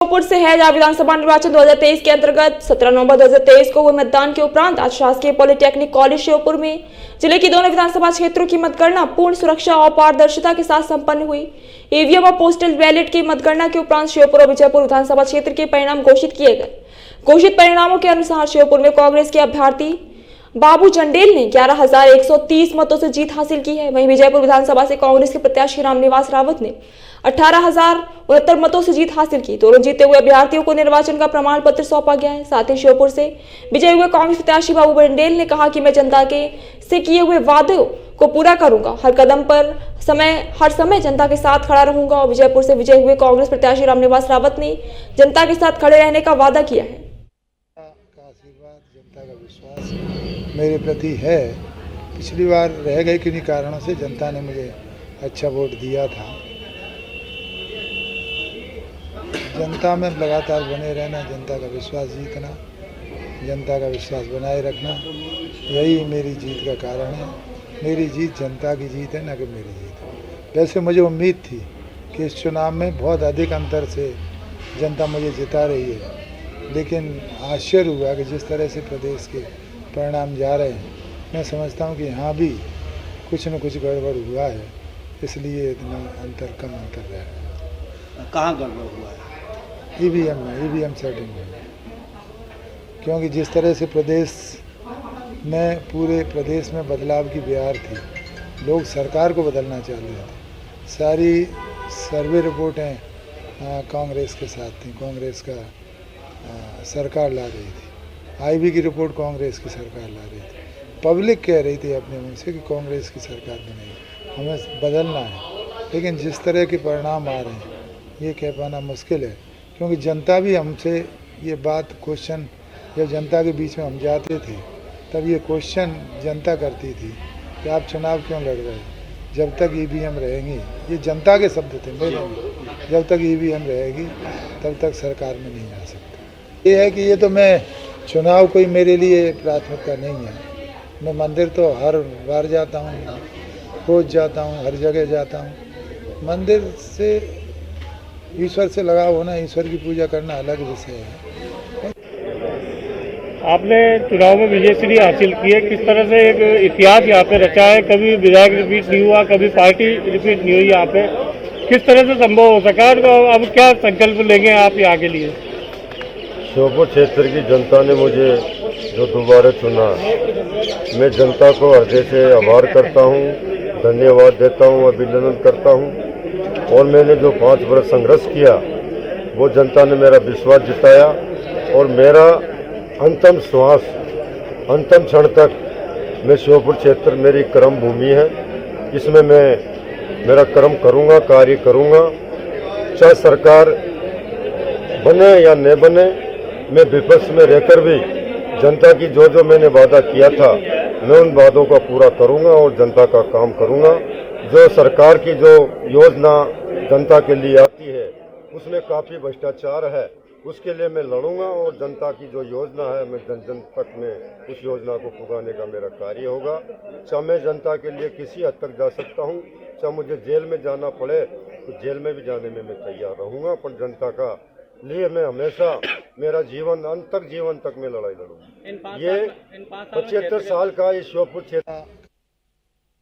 श्योपुर से है जहां विधानसभा निर्वाचन 2023 के अंतर्गत 17 नवंबर 2023 को हुए मतदान के उपरांत आज शासकीय पॉलिटेक्निक कॉलेज श्योपुर में जिले की दोनों विधानसभा क्षेत्रों की मतगणना पूर्ण सुरक्षा और पारदर्शिता के साथ संपन्न हुई। ईवीएम और पोस्टल बैलेट की मतगणना के उपरांत श्योपुर और विजयपुर विधानसभा क्षेत्र के परिणाम घोषित किए गए। घोषित परिणामों के अनुसार श्योपुर में कांग्रेस के अभ्यर्थी बाबू चंडेल ने 11,130 मतों से जीत हासिल की है। वहीं विजयपुर विधानसभा से कांग्रेस के प्रत्याशी रामनिवास रावत ने 18,069 मतों से जीत हासिल की। दोनों जीते हुए अभ्यर्थियों को निर्वाचन का प्रमाण पत्र सौंपा गया है। साथ ही श्योपुर से विजयी हुए कांग्रेस प्रत्याशी बाबू चंडेल ने कहा कि मैं जनता के से किए हुए वादों को पूरा करूंगा, हर कदम पर हर समय जनता के साथ खड़ा रहूंगा। और विजयपुर से विजयी हुए कांग्रेस प्रत्याशी रामनिवास रावत ने जनता के साथ खड़े रहने का वादा किया है। आशीर्वाद, जनता का विश्वास मेरे प्रति है। पिछली बार रह गए किन्हीं कारणों से जनता ने मुझे अच्छा वोट दिया था। जनता में लगातार बने रहना, जनता का विश्वास जीतना, जनता का विश्वास बनाए रखना, यही मेरी जीत का कारण है। मेरी जीत जनता की जीत है, न कि मेरी जीत। वैसे मुझे उम्मीद थी कि इस चुनाव में बहुत अधिक अंतर से जनता मुझे जिता रही है, लेकिन आश्चर्य हुआ कि जिस तरह से प्रदेश के परिणाम जा रहे हैं, मैं समझता हूं कि यहाँ भी कुछ न कुछ गड़बड़ हुआ है, इसलिए इतना अंतर कम अंतर रहा है। कहाँ गड़बड़ हुआ है? ईवीएम में, ईवीएम सेटिंग में। क्योंकि जिस तरह से प्रदेश में, पूरे प्रदेश में बदलाव की बयार थी, लोग सरकार को बदलना चाह रहे थे। सारी सर्वे रिपोर्टें कांग्रेस के साथ थी, कांग्रेस का सरकार ला रही थी। आईबी की रिपोर्ट कांग्रेस की सरकार ला रही थी। पब्लिक कह रही थी अपने मुंह से कि कांग्रेस की सरकार बनेगी, हमें बदलना है। लेकिन जिस तरह के परिणाम आ रहे हैं, ये कह पाना मुश्किल है, क्योंकि जनता भी हमसे ये बात क्वेश्चन, जब जनता के बीच में हम जाते थे तब ये क्वेश्चन जनता करती थी कि आप चुनाव क्यों लड़ रहे हैं, जब तक ईवीएम रहेंगी। ये जनता के शब्द थे मेरे नहीं। जब तक ईवीएम रहेगी तब तक सरकार में नहीं आ सकता। ये है कि ये तो मैं चुनाव कोई मेरे लिए प्राथमिकता नहीं है। मैं मंदिर तो हर बार जाता हूँ, रोज जाता हूँ, हर जगह जाता हूँ। मंदिर से ईश्वर से लगाव होना, ईश्वर की पूजा करना अलग विषय है। आपने चुनाव में विजयश्री हासिल की है, किस तरह से एक इतिहास यहाँ पे रचा है। कभी विधायक रिपीट नहीं हुआ, कभी पार्टी रिपीट नहीं हुई यहाँ पे, किस तरह से संभव हो सका? अब क्या संकल्प लेंगे आप यहाँ के लिए? श्योपुर क्षेत्र की जनता ने मुझे जो दोबारा चुना, मैं जनता को हृदय से आभार करता हूँ, धन्यवाद देता हूँ, अभिनंदन करता हूँ। और मैंने जो 5 वर्ष संघर्ष किया, वो जनता ने मेरा विश्वास जिताया। और मेरा अंतिम श्वास, अंतिम क्षण तक मैं श्योपुर क्षेत्र मेरी कर्म भूमि है। इसमें मैं मेरा कर्म करूँगा, कार्य करूँगा, चाहे सरकार बने या न बने। मैं विपक्ष में रहकर भी जनता की जो मैंने वादा किया था, मैं उन वादों का पूरा करूँगा और जनता का काम करूँगा। जो सरकार की जो योजना जनता के लिए आती है, उसमें काफ़ी भ्रष्टाचार है, उसके लिए मैं लड़ूंगा। और जनता की जो योजना है, मैं जन जन तक में उस योजना को पुगाने का मेरा कार्य होगा। चाहे मैं जनता के लिए किसी हद तक जा सकता हूं, चाहे मुझे जेल में जाना पड़े तो जेल में भी जाने में मैं तैयार रहूंगा, पर जनता का लिए मैं हमेशा मेरा जीवन अंत तक, जीवन तक मैं लड़ाई लड़ूंगा। ये 75 साल का ये श्योपुर क्षेत्र